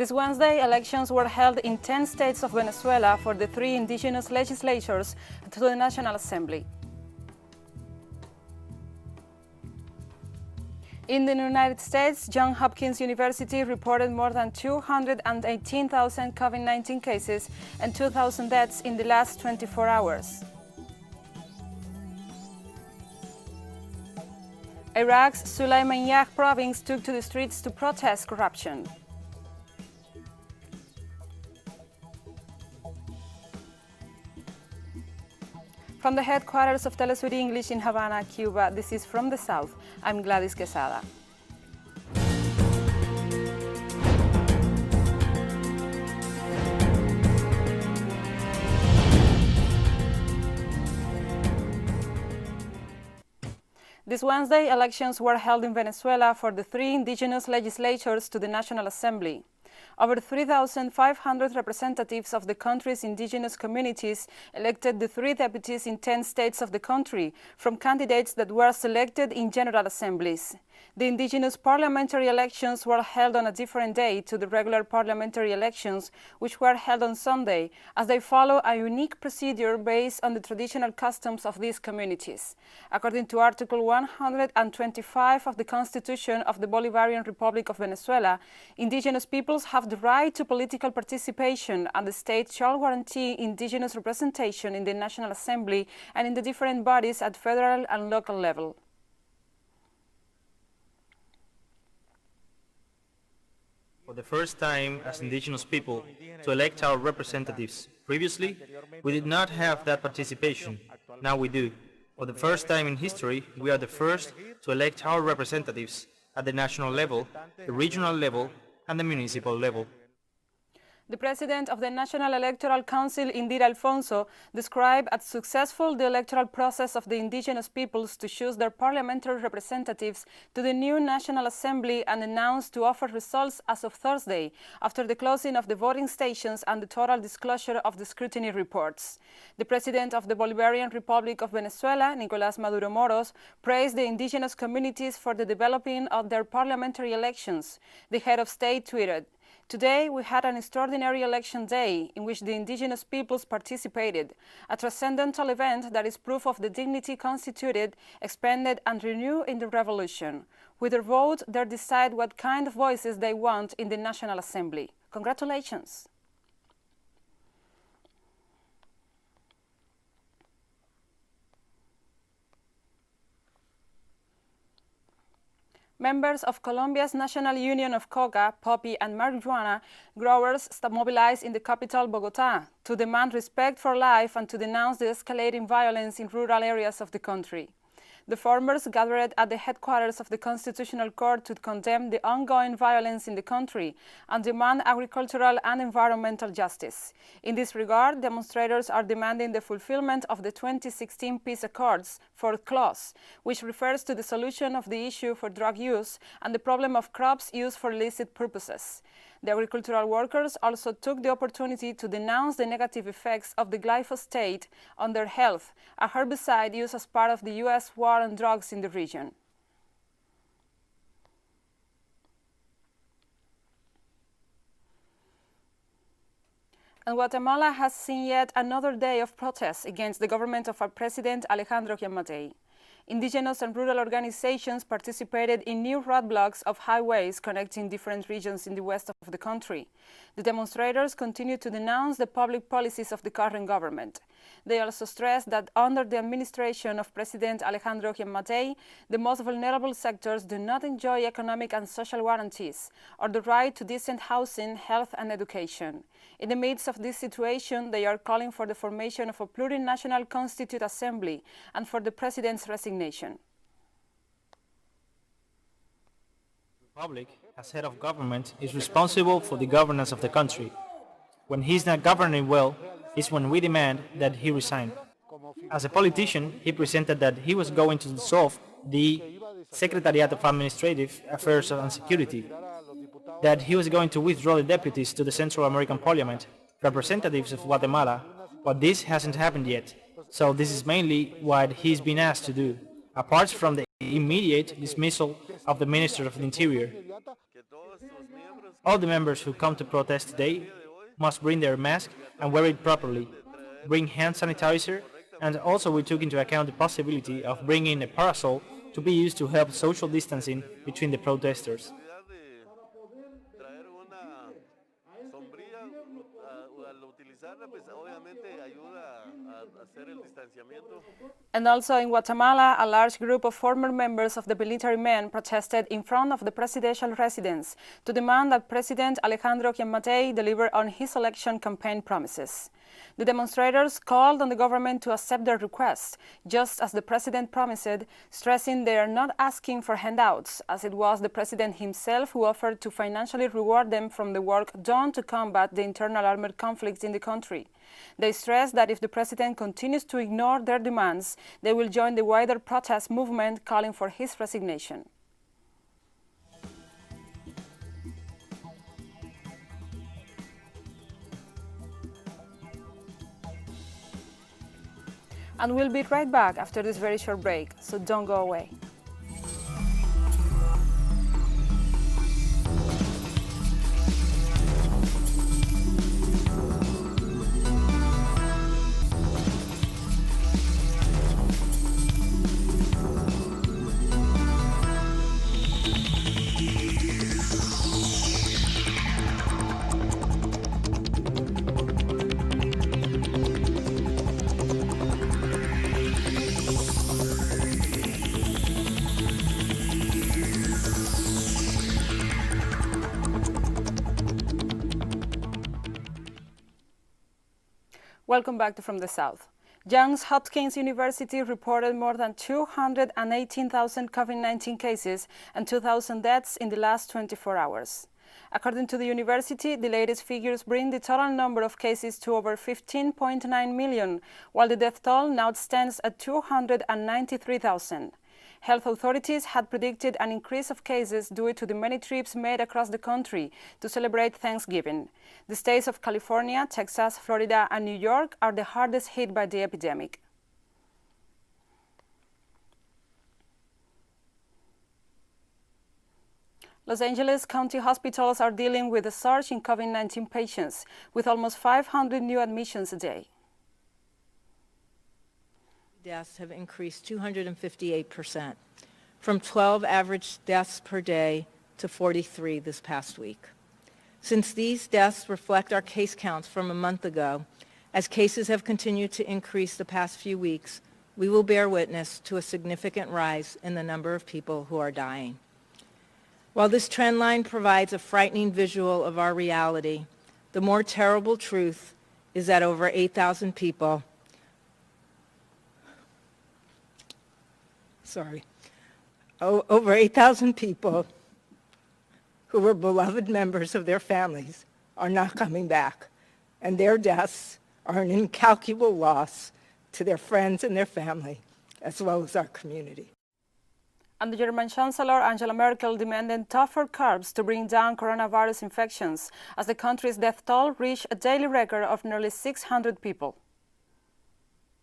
This Wednesday, elections were held in 10 states of Venezuela for the 3 indigenous legislatures to the National Assembly. In the United States, Johns Hopkins University reported more than 218,000 COVID-19 cases and 2,000 deaths in the last 24 hours. Iraq's Sulaymaniyah province took to the streets to protest corruption. From the headquarters of TeleSUR English in Havana, Cuba, this is From the South. I'm GLADYS QUESADA. This Wednesday, elections were held in Venezuela for the 3 indigenous legislatures to the National Assembly. Over 3,500 representatives of the country's indigenous communities elected the 3 deputies in 10 states of the country from candidates that were selected in general assemblies. The indigenous parliamentary elections were held on a different day to the regular parliamentary elections, which were held on Sunday, as they follow a unique procedure based on the traditional customs of these communities. According to Article 125 of the Constitution of the Bolivarian Republic of Venezuela, indigenous peoples have the right to political participation, and the state shall guarantee indigenous representation in the National Assembly and in the different bodies at federal and local level. For the first time as indigenous people to elect our representatives. Previously, we did not have that participation. Now we do. For the first time in history, we are the first to elect our representatives at the national level, the regional level, and the municipal level. The president of the National Electoral Council, Indira Alfonso, described as successful the electoral process of the indigenous peoples to choose their parliamentary representatives to the new National Assembly and announced to offer results as of Thursday, after the closing of the voting stations and the total disclosure of the scrutiny reports. The president of the Bolivarian Republic of Venezuela, Nicolás Maduro Moros, praised the indigenous communities for the developing of their parliamentary elections. The head of state tweeted, "Today, we had an extraordinary election day in which the indigenous peoples participated, a transcendental event that is proof of the dignity constituted, expanded, and renewed in the revolution. With their vote, they decide what kind of voices they want in the National Assembly. Congratulations." Members of Colombia's National Union of Coca, Poppy, and Marijuana growers mobilized in the capital, Bogotá, to demand respect for life and to denounce the escalating violence in rural areas of the country. The farmers gathered at the headquarters of the Constitutional Court to condemn the ongoing violence in the country and demand agricultural and environmental justice. In this regard, demonstrators are demanding the fulfillment of the 2016 Peace Accords, Fourth Clause, which refers to the solution of the issue for drug use and the problem of crops used for illicit purposes. The agricultural workers also took the opportunity to denounce the negative effects of the glyphosate on their health, a herbicide used as part of the U.S. war on drugs in the region. And Guatemala has seen yet another day of protests against the government of our President Alejandro Yamatei. Indigenous and rural organizations participated in new roadblocks of highways connecting different regions in the west of the country. The demonstrators continue to denounce the public policies of the current government. They also stressed that under the administration of President Alejandro Yamatei, the most vulnerable sectors do not enjoy economic and social guarantees or the right to decent housing, health, and education. In the midst of this situation, they are calling for the formation of a plurinational constituent assembly and for the president's resignation. The Republic, as head of government, is responsible for the governance of the country. When he is not governing well, is when we demand that he resign. As a politician, he presented that he was going to dissolve the Secretariat of Administrative Affairs and Security, that he was going to withdraw the deputies to the Central American Parliament, representatives of Guatemala, but this hasn't happened yet. So this is mainly what he's been asked to do, apart from the immediate dismissal of the Minister of the Interior. All the members who come to protest today must bring their mask and wear it properly, bring hand sanitizer, and also we took into account the possibility of bringing a parasol to be used to help social distancing between the protesters. And also in Guatemala, a large group of former members of the military men protested in front of the presidential residence to demand that President Alejandro Giammattei deliver on his election campaign promises. The demonstrators called on the government to accept their request, just as the president promised, stressing they are not asking for handouts, as it was the president himself who offered to financially reward them from the work done to combat the internal armed conflict in the country. They stressed that if the president continues to ignore their demands, they will join the wider protest movement calling for his resignation. And we'll be right back after this very short break, so don't go away. Welcome back to From the South. Johns Hopkins University reported more than 218,000 COVID-19 cases and 2,000 deaths in the last 24 hours. According to the university, the latest figures bring the total number of cases to over 15.9 million, while the death toll now stands at 293,000. Health authorities had predicted an increase of cases due to the many trips made across the country to celebrate Thanksgiving. The states of California, Texas, Florida, and New York are the hardest hit by the epidemic. Los Angeles County hospitals are dealing with a surge in COVID-19 patients, with almost 500 new admissions a day. Deaths have increased 258%, from 12 average deaths per day to 43 this past week. Since these deaths reflect our case counts from a month ago, as cases have continued to increase the past few weeks, we will bear witness to a significant rise in the number of people who are dying. While this trend line provides a frightening visual of our reality, the more terrible truth is that over 8,000 people over 8,000 people who were beloved members of their families are not coming back, and their deaths are an incalculable loss to their friends and their family, as well as our community. And the German Chancellor Angela Merkel demanded tougher curbs to bring down coronavirus infections, as the country's death toll reached a daily record of nearly 600 people.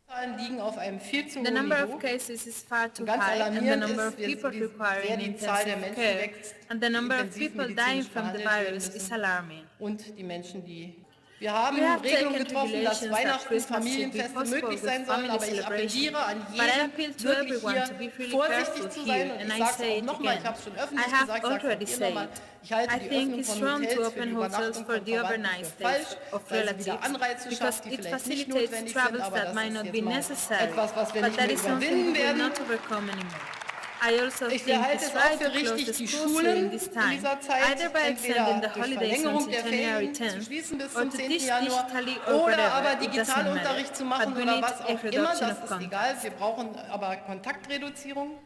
The number of cases is far too high, and the number of people requiring intensive care, and the number of people dying from the virus is alarming. Wir haben Regelungen getroffen, dass Weihnachten und Familienfeste möglich sein sollen, aber ich appelliere an jeden, wirklich hier vorsichtig zu sein. Und ich sage es auch nochmal, ich habe es schon öffentlich gesagt, ich sage es hier nochmal, ich halte die Öffnung von Hotels für die Übernachtung von Verwandten für falsch, weil es wieder Anreize schafft, die vielleicht nicht notwendig sind, aber das ist jetzt noch etwas, was wir nicht mehr überwinden werden. Ich halte es auch für richtig, die Schulen in dieser Zeit entweder durch Verlängerung der Ferien zu schließen bis zum 10. Januar oder aber Digitalunterricht zu machen oder was auch immer, das ist egal. Wir brauchen aber Kontaktreduzierung.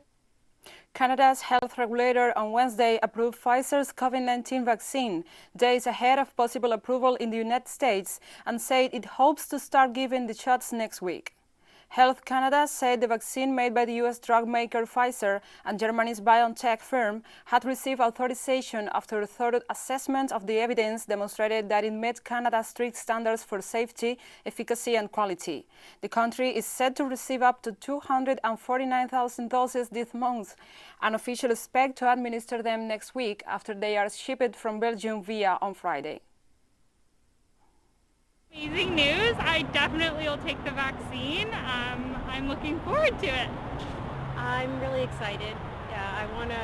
Canada's health regulator on Wednesday approved Pfizer's COVID-19 vaccine, days ahead of possible approval in the United States, and said it hopes to start giving the shots next week. Health Canada said the vaccine made by the U.S. drug maker Pfizer and Germany's BioNTech firm had received authorization after a thorough assessment of the evidence demonstrated that it met Canada's strict standards for safety, efficacy and quality. The country is set to receive up to 249,000 doses this month, and officials expect to administer them next week after they are shipped from Belgium on Friday. Amazing news. I definitely will take the vaccine. I'm looking forward to it. I'm really excited. Yeah, I want to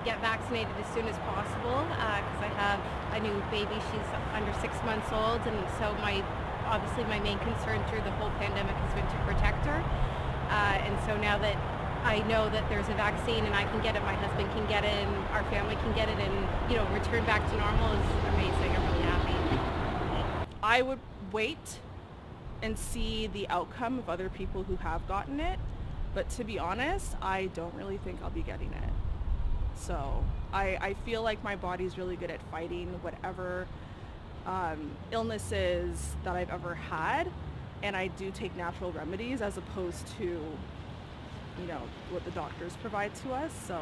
get vaccinated as soon as possible because I have a new baby. She's under 6 months old, and so obviously my main concern through the whole pandemic has been to protect her. And so now that I know that there's a vaccine and I can get it, my husband can get it, and our family can get it, and return back to normal is amazing. I'm really happy. I would wait and see the outcome of other people who have gotten it, but to be honest, I don't really think I'll be getting it. So I feel like my body's really good at fighting whatever illnesses that I've ever had, and I do take natural remedies as opposed to what the doctors provide to us, so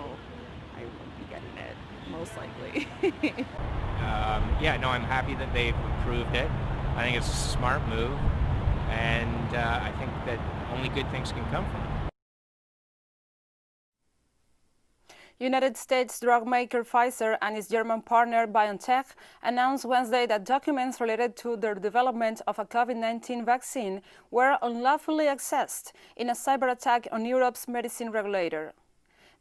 I won't be getting it, most likely. I'm happy that they've approved it. I think it's a smart move, and I think that only good things can come from it. United States drug maker Pfizer and its German partner BioNTech announced Wednesday that documents related to their development of a COVID-19 vaccine were unlawfully accessed in a cyber attack on Europe's medicine regulator.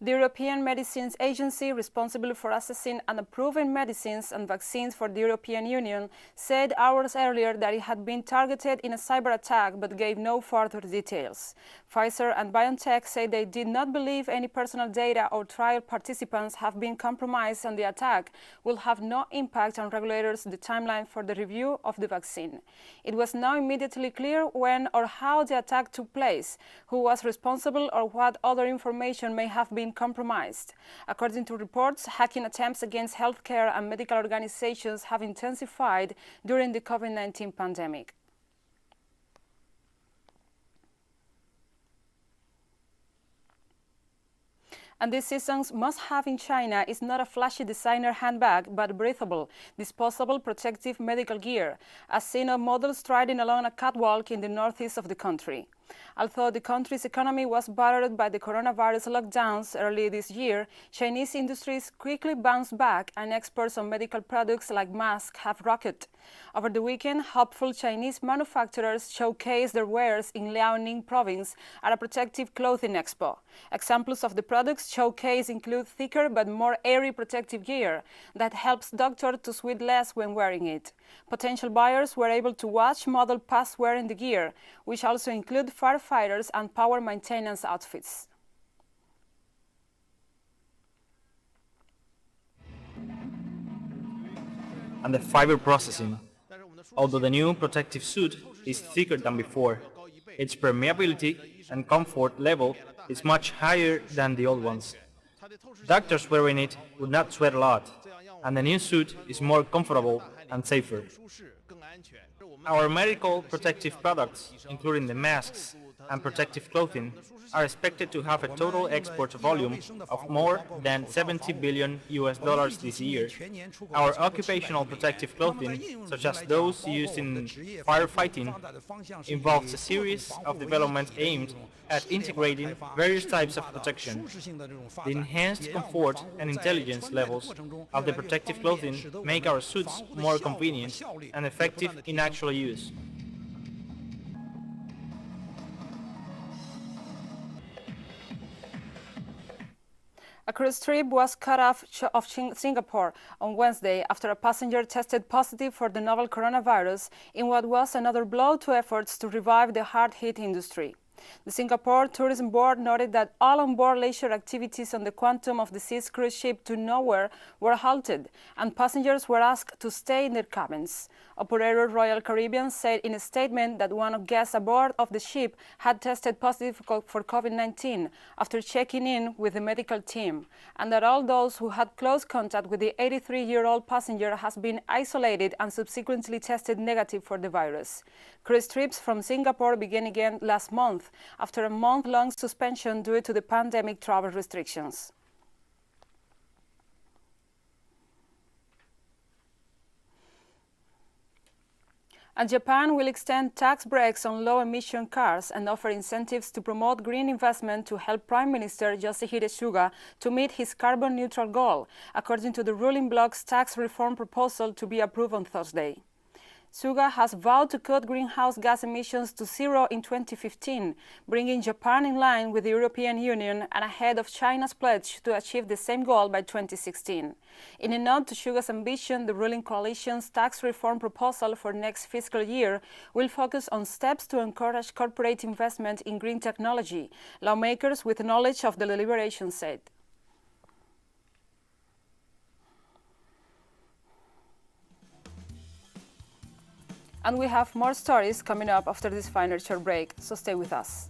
The European Medicines Agency, responsible for assessing and approving medicines and vaccines for the European Union, said hours earlier that it had been targeted in a cyber attack but gave no further details. Pfizer and BioNTech say they did not believe any personal data or trial participants have been compromised, and the attack will have no impact on regulators' the timeline for the review of the vaccine. It was not immediately clear when or how the attack took place, who was responsible, or what other information may have been compromised. According to reports, hacking attempts against healthcare and medical organizations have intensified during the COVID-19 pandemic. And this season's must-have in China is not a flashy designer handbag, but breathable, disposable protective medical gear, as seen on models striding along a catwalk in the northeast of the country. Although the country's economy was battered by the coronavirus lockdowns early this year, Chinese industries quickly bounced back, and exports of medical products like masks have rocketed. Over the weekend, hopeful Chinese manufacturers showcased their wares in Liaoning province at a protective clothing expo. Examples of the products showcased include thicker but more airy protective gear that helps doctors to sweat less when wearing it. Potential buyers were able to watch model past wearing the gear, which also include firefighters and power maintenance outfits. And the fiber processing. Although the new protective suit is thicker than before, its permeability and comfort level is much higher than the old ones. Doctors wearing it would not sweat a lot, and the new suit is more comfortable and safer. Our medical protective products, including the masks and protective clothing, are expected to have a total export volume of more than $70 billion this year. Our occupational protective clothing, such as those used in firefighting, involves a series of developments aimed at integrating various types of protection. The enhanced comfort and intelligence levels of the protective clothing make our suits more convenient and effective in actual use. A cruise trip was cut off of Singapore on Wednesday after a passenger tested positive for the novel coronavirus in what was another blow to efforts to revive the hard-hit industry. The Singapore Tourism Board noted that all on-board leisure activities on the Quantum of the Seas cruise ship to Nowhere were halted, and passengers were asked to stay in their cabins. Operator Royal Caribbean said in a statement that one of the guests aboard of the ship had tested positive for COVID-19 after checking in with the medical team, and that all those who had close contact with the 83-year-old passenger has been isolated and subsequently tested negative for the virus. Cruise trips from Singapore began again last month after a month-long suspension due to the pandemic travel restrictions. And Japan will extend tax breaks on low-emission cars and offer incentives to promote green investment to help Prime Minister Yoshihide Suga to meet his carbon-neutral goal, according to the ruling bloc's tax reform proposal to be approved on Thursday. Suga has vowed to cut greenhouse gas emissions to zero in 2015, bringing Japan in line with the European Union and ahead of China's pledge to achieve the same goal by 2016. In a nod to Suga's ambition, the ruling coalition's tax reform proposal for next fiscal year will focus on steps to encourage corporate investment in green technology, lawmakers with knowledge of the deliberation said. And we have more stories coming up after this final short break, so stay with us.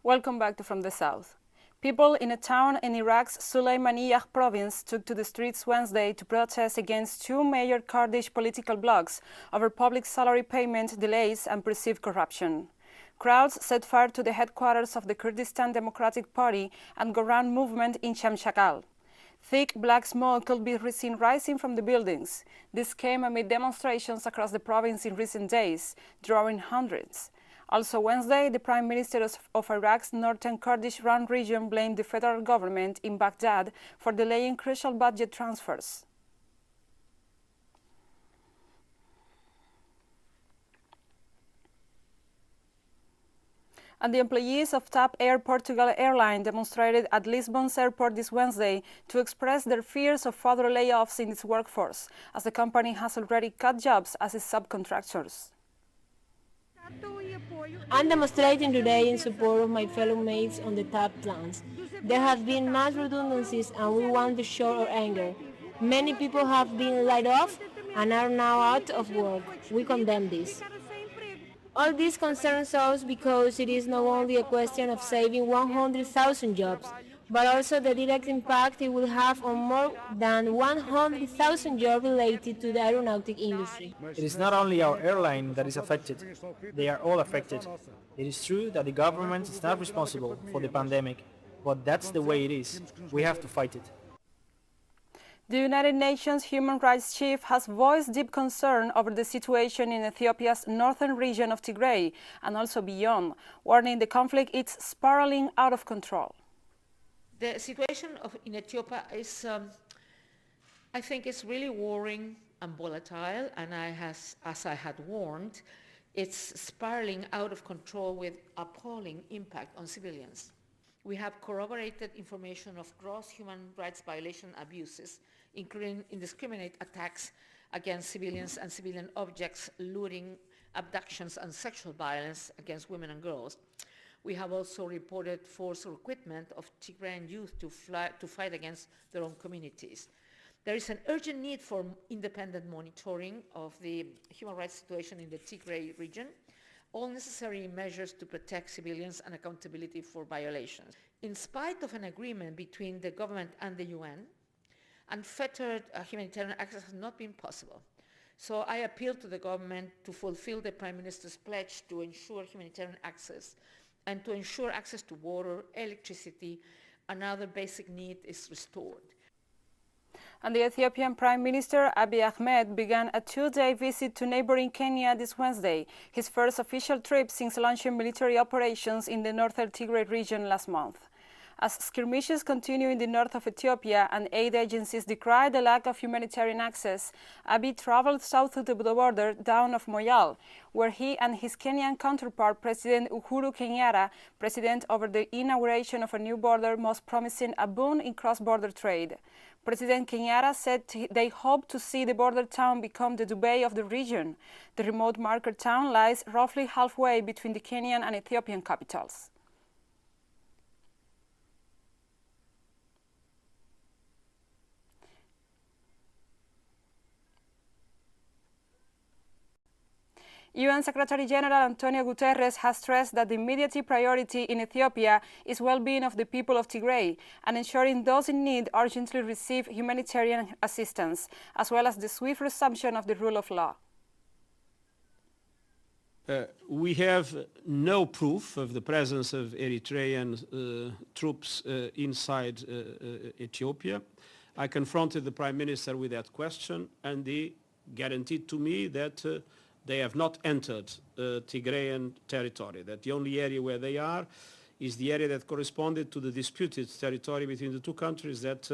Welcome back to From the South. People in a town in Iraq's Sulaymaniyah province took to the streets Wednesday to protest against two major Kurdish political blocs over public salary payment delays and perceived corruption. Crowds set fire to the headquarters of the Kurdistan Democratic Party and Goran movement in Chamshakal. Thick black smoke could be seen rising from the buildings. This came amid demonstrations across the province in recent days, drawing hundreds. Also Wednesday, the Prime Minister of Iraq's northern Kurdish-run region blamed the federal government in Baghdad for delaying crucial budget transfers. And the employees of TAP Air Portugal airline demonstrated at Lisbon's airport this Wednesday to express their fears of further layoffs in its workforce, as the company has already cut jobs as its subcontractors. I'm demonstrating today in support of my fellow mates on the TAP plans. There have been mass redundancies and we want to show our anger. Many people have been laid off and are now out of work. We condemn this. All this concerns us because it is not only a question of saving 100,000 jobs, but also the direct impact it will have on more than 100,000 jobs related to the aeronautic industry. It is not only our airline that is affected, they are all affected. It is true that the government is not responsible for the pandemic, but that's the way it is. We have to fight it. The United Nations Human Rights Chief has voiced deep concern over the situation in Ethiopia's northern region of Tigray and also beyond, warning the conflict is spiraling out of control. The situation in Ethiopia is, I think, it's really worrying and volatile, and as I had warned, it's spiraling out of control with appalling impact on civilians. We have corroborated information of gross human rights violation abuses, including indiscriminate attacks against civilians and civilian objects, looting, abductions, and sexual violence against women and girls. We have also reported forced recruitment of Tigrayan youth to fight against their own communities. There is an urgent need for independent monitoring of the human rights situation in the Tigray region, all necessary measures to protect civilians and accountability for violations. In spite of an agreement between the government and the UN, unfettered humanitarian access has not been possible. So I appeal to the government to fulfill the Prime Minister's pledge to ensure humanitarian access and to ensure access to water, electricity, and other basic needs is restored. And the Ethiopian Prime Minister Abiy Ahmed began a two-day visit to neighboring Kenya this Wednesday, his first official trip since launching military operations in the northern Tigray region last month. As skirmishes continue in the north of Ethiopia and aid agencies decry the lack of humanitarian access, Abiy traveled south to the border town of Moyale, where he and his Kenyan counterpart, President Uhuru Kenyatta, president over the inauguration of a new border most promising a boon in cross-border trade. President Kenyatta said they hope to see the border town become the Dubai of the region. The remote market town lies roughly halfway between the Kenyan and Ethiopian capitals. UN Secretary General Antonio Guterres has stressed that the immediate priority in Ethiopia is well-being of the people of Tigray and ensuring those in need urgently receive humanitarian assistance, as well as the swift resumption of the rule of law. We have no proof of the presence of Eritrean troops inside Ethiopia. I confronted the Prime Minister with that question, and he guaranteed to me that they have not entered Tigrayan territory, that the only area where they are is the area that corresponded to the disputed territory between the two countries that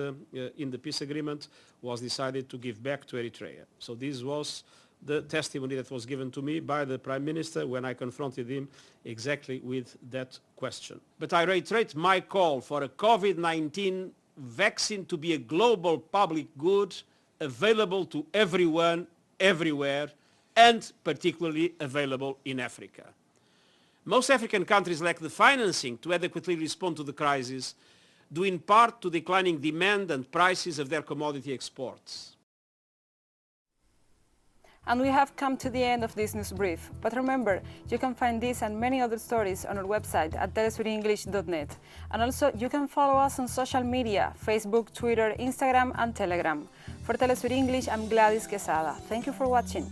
in the peace agreement was decided to give back to Eritrea. So this was the testimony that was given to me by the Prime Minister when I confronted him exactly with that question. But I reiterate my call for a COVID-19 vaccine to be a global public good available to everyone, everywhere, and particularly available in Africa. Most African countries lack the financing to adequately respond to the crisis, due in part to declining demand and prices of their commodity exports. And we have come to the end of this news brief. But remember, you can find this and many other stories on our website at telesurenglish.net. And also, you can follow us on social media, Facebook, Twitter, Instagram, and Telegram. For TeleSUR English, I'm Gladys QUESADA. Thank you for watching.